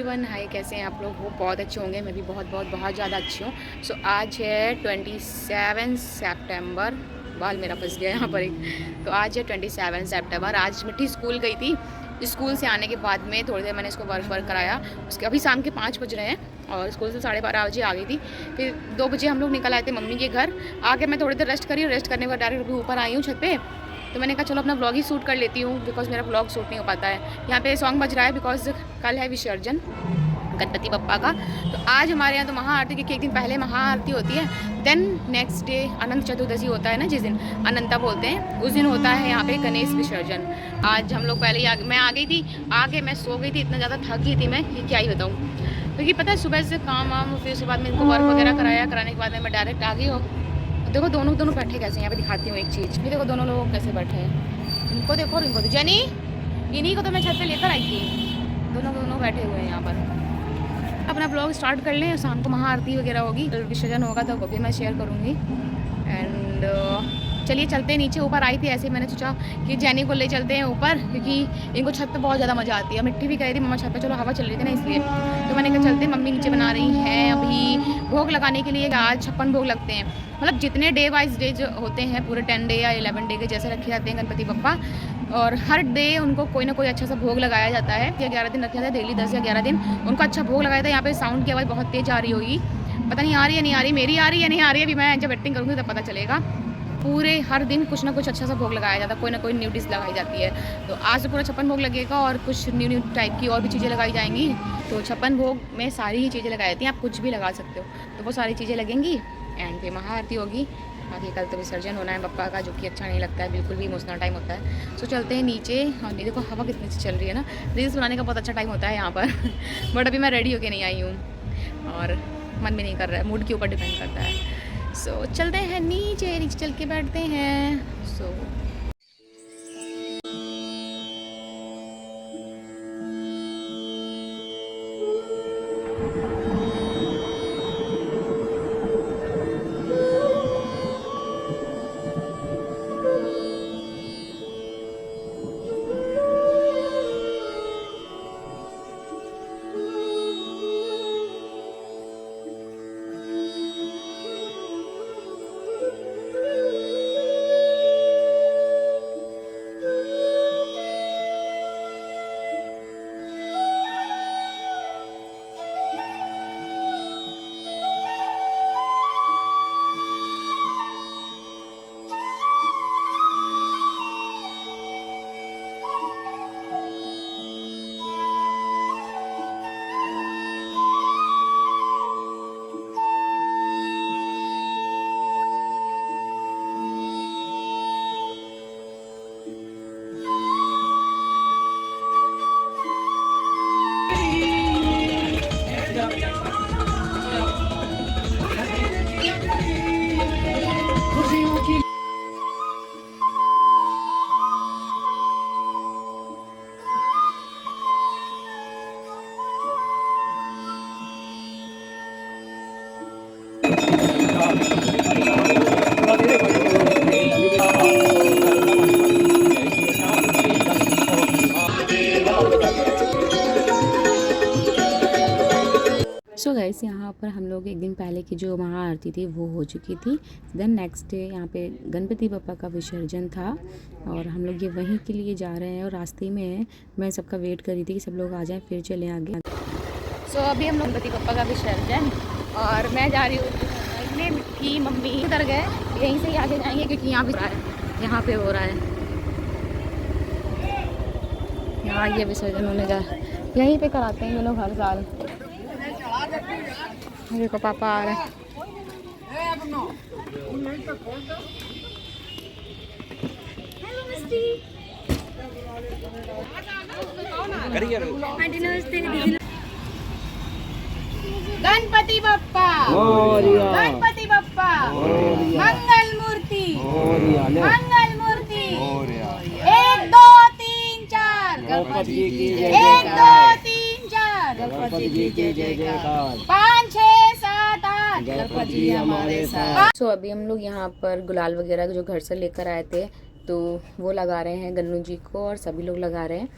Everyone, हाय, कैसे हैं आप लोग? वो बहुत अच्छे होंगे, मैं भी बहुत ज़्यादा अच्छी हूँ। सो आज है 27 सितंबर। बाल मेरा फंस गया यहाँ पर एक। तो आज है 27 सितंबर। आज मिट्टी स्कूल गई थी। स्कूल से आने के बाद में थोड़ी देर मैंने इसको वर्क कराया। उसके अभी शाम के 5 बज रहे हैं और स्कूल से 12:30 बजे आ गई थी। फिर 2 बजे हम लोग निकल आए थे मम्मी के घर। आके मैं थोड़ी देर रेस्ट करी, रेस्ट करने के बाद डायरेक्ट अभी ऊपर आई हूँ छत पे। तो मैंने कहा चलो अपना व्लॉग ही शूट कर लेती हूँ, बिकॉज़ मेरा व्लॉग शूट नहीं हो पाता है। यहाँ पे सॉन्ग बज रहा है बिकॉज़ कल है विसर्जन गणपति बप्पा का। तो आज हमारे यहाँ तो महाआरती, क्योंकि एक दिन पहले महाआरती होती है, then next day Anant Chaturdashi होता है ना, जिस दिन अनंता बोलते हैं, उस दिन होता है यहाँ पे गणेश विसर्जन। आज हम लोग पहले ही मैं आ गई थी। आके मैं सो गई थी, इतना ज़्यादा थक गई थी मैं कि क्या ही बताऊँ। क्योंकि पता है सुबह से काम वाम, फिर उसके बाद में इनको वर्क वगैरह कराने के बाद में मैं डायरेक्ट आ गई। और देखो दोनों बैठे कैसे हैं, यहाँ पे दिखाती हूँ एक चीज़। फिर देखो दोनों लोग कैसे बैठे हैं, इनको देखो और इनको। जेनी, इन्हीं को तो मैं छत पे लेकर आई थी। दोनों बैठे हुए हैं यहाँ पर। अपना ब्लॉग स्टार्ट कर लें। शाम को महाआरती वगैरह होगी, विसर्जन होगा तो वो भी मैं शेयर करूँगी। एंड चलिए चलते हैं नीचे। ऊपर आई थी ऐसे ही मैंने सोचा कि जैनी को ले चलते हैं ऊपर, क्योंकि इनको छत पे बहुत ज़्यादा मज़ा आती है। मिट्टी भी कह रही थी मम्मा छत पे चलो, हवा चल रही थी ना इसलिए। तो मैंने कहा चलते हैं। मम्मी नीचे बना रही हैं अभी भोग लगाने के लिए। आज 56 भोग लगते हैं, मतलब जितने डे वाइज डे जो होते हैं, पूरे 10 डे या 11 डे के जैसे रखे जाते हैं गणपति बप्पा। और हर डे उनको कोई ना कोई अच्छा सा भोग लगाया जाता है। या 11 दिन रखे जाते हैं, डेली 10 या 11 दिन उनको अच्छा भोग लगाया था। यहाँ पे साउंड की आवाज़ बहुत तेज़ आ रही होगी, पता नहीं आ रही है नहीं आ रही, मेरी आ रही है नहीं आ रही है, अभी मैं जब एक्टिंग करूँगी तब पता चलेगा। पूरे हर दिन कुछ ना कुछ अच्छा सा भोग लगाया जाता है, कोई ना कोई न्यू डिश लगाई जाती है। तो आज तो पूरा 56 भोग लगेगा और कुछ न्यू टाइप की और भी चीज़ें लगाई जाएंगी। तो 56 भोग में सारी ही चीज़ें लगाई जाती हैं, आप कुछ भी लगा सकते हो। तो वो सारी चीज़ें लगेंगी एंड फिर महाआरती होगी। बाकी कल तो विसर्जन होना है बप्पा का, जो कि अच्छा नहीं लगता है, बिल्कुल भी इमोशनल टाइम होता है। सो चलते हैं नीचे। और नहीं देखो हवा कितनी अच्छी चल रही है ना, रील्स बनाने का बहुत अच्छा टाइम होता है यहाँ पर। बट अभी मैं रेडी होके नहीं आई हूँ और मन भी नहीं कर रहा है, मूड के ऊपर डिपेंड करता है। सो चलते हैं नीचे चल के बैठते हैं। सो सो गाइस, यहाँ पर हम लोग एक दिन पहले की जो महाआरती थी वो हो चुकी थी। देन नेक्स्ट डे यहाँ पे गणपति बप्पा का विसर्जन था और हम लोग ये वहीं के लिए जा रहे हैं और रास्ते में है। मैं सबका वेट कर रही थी कि सब लोग आ जाएं फिर चलें आगे। सो अभी हम लोग गणपति बप्पा का विसर्जन और मैं जा रही हूँ। मिट्टी मम्मी उधर गए, यहीं से ही आगे जाएंगे क्योंकि यहाँ भी यहाँ पे हो रहा है। यहाँ ये विसर्जन होने जा, यहीं पे कराते हैं ये लोग हर साल। देखो पापा आ रहे हैं। गणपति बप्पा, गणपति बप्पा, मंगल मूर्ति, मंगल मूर्ति। 1 2 3 4 गणपति की जय, 1 2 3 4 गणपति की जय जयकार, 5 6 7 8 गणपति हमारे साथ। सो अभी हम लोग यहाँ पर गुलाल वगैरह जो घर से लेकर आए थे तो वो लगा रहे हैं गन्नू जी को, और सभी लोग लगा रहे हैं।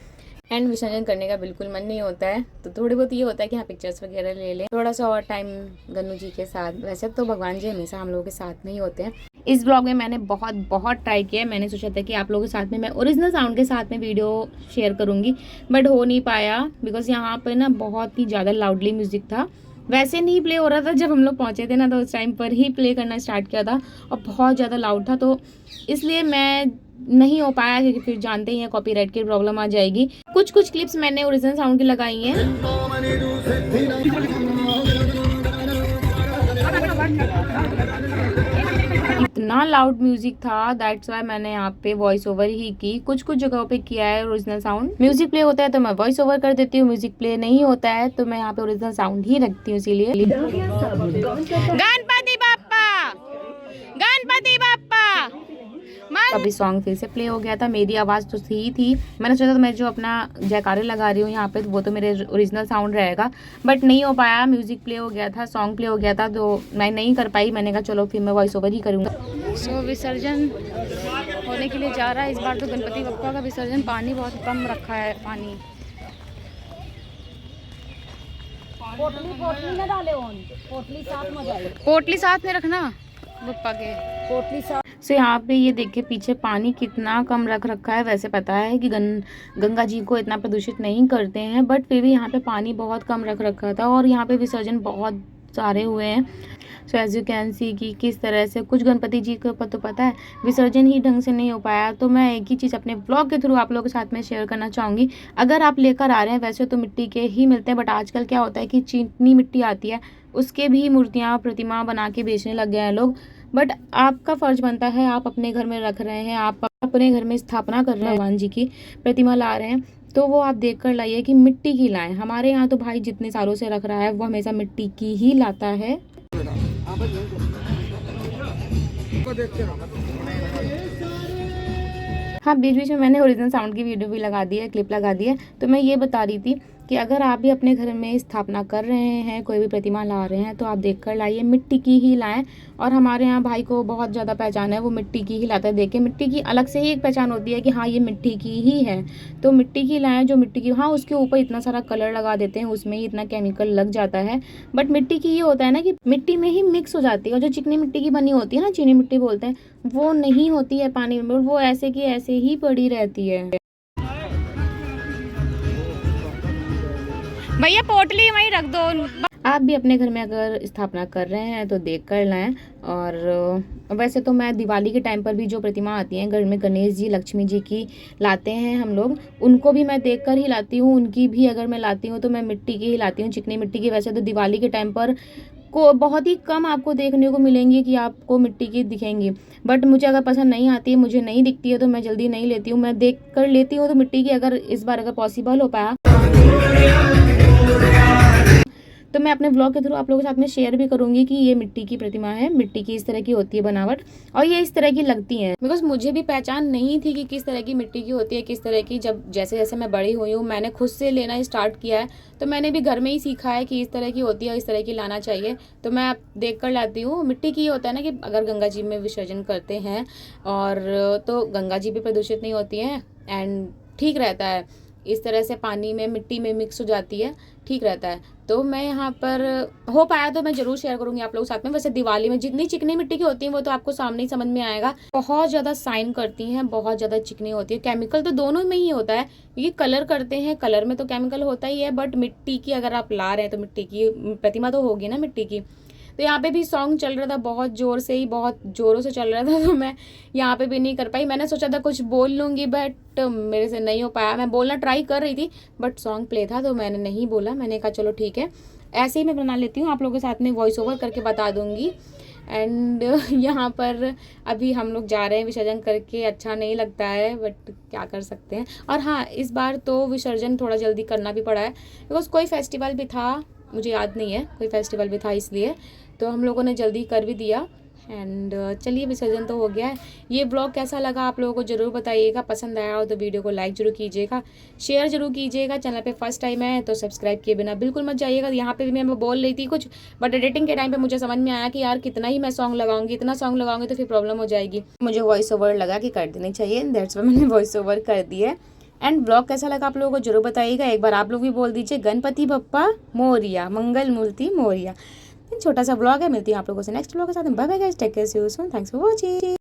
एंड विसर्जन करने का बिल्कुल मन नहीं होता है, तो थोड़ी बहुत ये होता है कि हाँ पिक्चर्स वगैरह ले लें, थोड़ा सा और टाइम गन्नू जी के साथ। वैसे तो भगवान जी हमेशा हम लोगों के साथ में ही होते हैं। इस ब्लॉग में मैंने बहुत ट्राई किया है। मैंने सोचा था कि आप लोगों के साथ में मैं ओरिजिनल साउंड के साथ में वीडियो शेयर करूँगी, बट हो नहीं पाया बिकॉज यहाँ पर ना बहुत ही ज़्यादा लाउडली म्यूज़िक था। वैसे नहीं प्ले हो रहा था, जब हम लोग पहुँचे थे ना तो उस टाइम पर ही प्ले करना स्टार्ट किया था और बहुत ज़्यादा लाउड था, तो इसलिए मैं नहीं हो पाया, क्योंकि फिर जानते ही हैं कॉपीराइट की प्रॉब्लम आ जाएगी। कुछ क्लिप्स मैंने ओरिजिनल साउंड की लगाई हैं। इतना लाउड म्यूजिक था, दैट्स वाई मैंने यहाँ पे वॉइस ओवर ही की। कुछ जगहों पे किया है ओरिजिनल साउंड। म्यूजिक प्ले होता है तो मैं वॉइस ओवर कर देती हूँ, म्यूजिक प्ले नहीं होता है तो मैं यहाँ पे ओरिजिनल साउंड ही रखती हूँ। इसीलिए गणपति बाप्पा, गणपति बाप्पा। अभी सॉन्ग फिर से प्ले हो गया था। मेरी आवाज़ तो सही थी, मैंने सोचा था मैं जो अपना जयकारे लगा रही हूँ यहाँ पे तो वो तो मेरे ओरिजिनल साउंड रहेगा, बट नहीं हो पाया। म्यूजिक प्ले हो गया था, सॉन्ग प्ले हो गया था, तो मैं नहीं कर पाई। मैंने कहा चलो फिर मैं वॉइस ओवर ही करूँगा। सो विसर्जन होने के लिए जा रहा है इस बार तो गणपति बप्पा का विसर्जन। पानी बहुत कम रखा है, पानी पोटली ना डाले, पोटली साथ में रखना बप्पा के, पोटली साथ से। यहाँ पे ये देखिए पीछे पानी कितना कम रख रखा है। वैसे पता है कि गंगा जी को इतना प्रदूषित नहीं करते हैं, बट फिर भी यहाँ पे पानी बहुत कम रख रखा था और यहाँ पे विसर्जन बहुत सारे हुए हैं। So as you can see कि किस तरह से कुछ गणपति जी के ऊपर तो पता है विसर्जन ही ढंग से नहीं हो पाया। तो मैं एक ही चीज़ अपने ब्लॉग के थ्रू आप लोगों के साथ में शेयर करना चाहूँगी। अगर आप लेकर आ रहे हैं, वैसे तो मिट्टी के ही मिलते हैं, बट आजकल क्या होता है कि चीनी मिट्टी आती है, उसके भी मूर्तियाँ प्रतिमा बना के बेचने लग गए हैं लोग। बट आपका फर्ज बनता है, आप अपने घर में रख रहे हैं, आप अपने घर में स्थापना कर रहे हैं, भगवान जी की प्रतिमा ला रहे हैं, तो वो आप देख कर लाइए कि मिट्टी की लाएं। हमारे यहाँ तो भाई जितने सालों से रख रहा है वो हमेशा मिट्टी की ही लाता है। हाँ, बीच में मैंने ओरिजिनल साउंड की वीडियो भी लगा दी है, क्लिप लगा दी है। तो मैं ये बता रही थी कि अगर आप भी अपने घर में स्थापना कर रहे हैं, कोई भी प्रतिमा ला रहे हैं, तो आप देख कर लाइए, मिट्टी की ही लाएं। और हमारे यहाँ भाई को बहुत ज़्यादा पहचान है, वो मिट्टी की ही लाता है। देखिए मिट्टी की अलग से ही एक पहचान होती है कि हाँ ये मिट्टी की ही है, तो मिट्टी की लाएं जो मिट्टी की। हाँ, उसके ऊपर इतना सारा कलर लगा देते हैं, उसमें ही इतना केमिकल लग जाता है, बट मिट्टी की ये होता है ना कि मिट्टी में ही मिक्स हो जाती है। और जो चिकनी मिट्टी की बनी होती है ना, चीनी मिट्टी बोलते हैं, वो नहीं होती है पानी में, वो ऐसे की ऐसे ही पड़ी रहती है। भैया पोटली वहीं रख दो। आप भी अपने घर में अगर स्थापना कर रहे हैं तो देख कर लाएं। और वैसे तो मैं दिवाली के टाइम पर भी जो प्रतिमा आती हैं घर में, गणेश जी, लक्ष्मी जी की लाते हैं हम लोग, उनको भी मैं देख कर ही लाती हूँ। उनकी भी अगर मैं लाती हूँ तो मैं मिट्टी की ही लाती हूँ, चिकनी मिट्टी की। वैसे तो दिवाली के टाइम पर को बहुत ही कम आपको देखने को मिलेंगी कि आपको मिट्टी की दिखेंगी, बट मुझे अगर पसंद नहीं आती है, मुझे नहीं दिखती है, तो मैं जल्दी नहीं लेती हूँ, मैं देख कर लेती हूँ। तो मिट्टी की अगर इस बार अगर पॉसिबल हो पाया तो मैं अपने ब्लॉग के थ्रू आप लोगों के साथ में शेयर भी करूंगी कि ये मिट्टी की प्रतिमा है, मिट्टी की इस तरह की होती है बनावट, और ये इस तरह की लगती हैं। बिकॉज मुझे भी पहचान नहीं थी कि किस तरह की मिट्टी की होती है, किस तरह की। जब जैसे जैसे मैं बड़ी हुई हूँ, मैंने खुद से लेना स्टार्ट किया है, तो मैंने भी घर में ही सीखा है कि इस तरह की होती है, इस तरह की लाना चाहिए। तो मैं अब देख कर लाती हूँ। मिट्टी की होता है ना कि अगर गंगा जी में विसर्जन करते हैं और तो गंगा जी भी प्रदूषित नहीं होती हैं एंड ठीक रहता है। इस तरह से पानी में मिट्टी में मिक्स हो जाती है, ठीक रहता है। तो मैं यहाँ पर हो पाया तो मैं ज़रूर शेयर करूँगी आप लोगों के साथ में। वैसे दिवाली में जितनी चिकनी मिट्टी की होती है वो तो आपको सामने ही समझ में आएगा, बहुत ज़्यादा साइन करती हैं, बहुत ज़्यादा चिकनी होती है। केमिकल तो दोनों में ही होता है, क्योंकि कलर करते हैं, कलर में तो केमिकल होता ही है, बट मिट्टी की अगर आप ला रहे हैं तो मिट्टी की प्रतिमा तो होगी ना मिट्टी की। तो यहाँ पे भी सॉन्ग चल रहा था बहुत ज़ोर से ही, बहुत ज़ोरों से चल रहा था, तो मैं यहाँ पे भी नहीं कर पाई। मैंने सोचा था कुछ बोल लूँगी, बट मेरे से नहीं हो पाया। मैं बोलना ट्राई कर रही थी बट सॉन्ग प्ले था तो मैंने नहीं बोला। मैंने कहा चलो ठीक है, ऐसे ही मैं बना लेती हूँ, आप लोगों के साथ में वॉइस ओवर करके बता दूँगी। एंड यहाँ पर अभी हम लोग जा रहे हैं विसर्जन करके। अच्छा नहीं लगता है बट क्या कर सकते हैं। और हाँ, इस बार तो विसर्जन थोड़ा जल्दी करना भी पड़ा है, बिकॉज कोई फेस्टिवल भी था, मुझे याद नहीं है, कोई फेस्टिवल भी था, इसलिए तो हम लोगों ने जल्दी कर भी दिया। एंड चलिए विसर्जन तो हो गया है। ये ब्लॉग कैसा लगा आप लोगों को ज़रूर बताइएगा। पसंद आया हो तो वीडियो को लाइक जरूर कीजिएगा, शेयर जरूर कीजिएगा। चैनल पे फर्स्ट टाइम है तो सब्सक्राइब किए बिना बिल्कुल मत जाइएगा। यहाँ पे भी मैं बोल रही थी कुछ, बट एडिटिंग के टाइम पे मुझे समझ में आया कि यार कितना ही मैं सॉन्ग लगाऊंगी, इतना सॉन्ग लगाऊंगी तो फिर प्रॉब्लम हो जाएगी। मुझे वॉइस ओवर लगा कि कर देनी चाहिए, दैट्स वाई मैंने वॉइस ओवर कर दी है। एंड ब्लॉग कैसा लगा आप लोगों को जरूर बताइएगा। एक बार आप लोग भी बोल दीजिए गणपति बप्पा मोरिया, मंगल मूर्ति मोरिया। छोटा सा ब्लॉग है, मिलती हूँ आप लोगों से नेक्स्ट ब्लॉग के साथ। Bye bye guys, take care, see you soon, thanks for watching.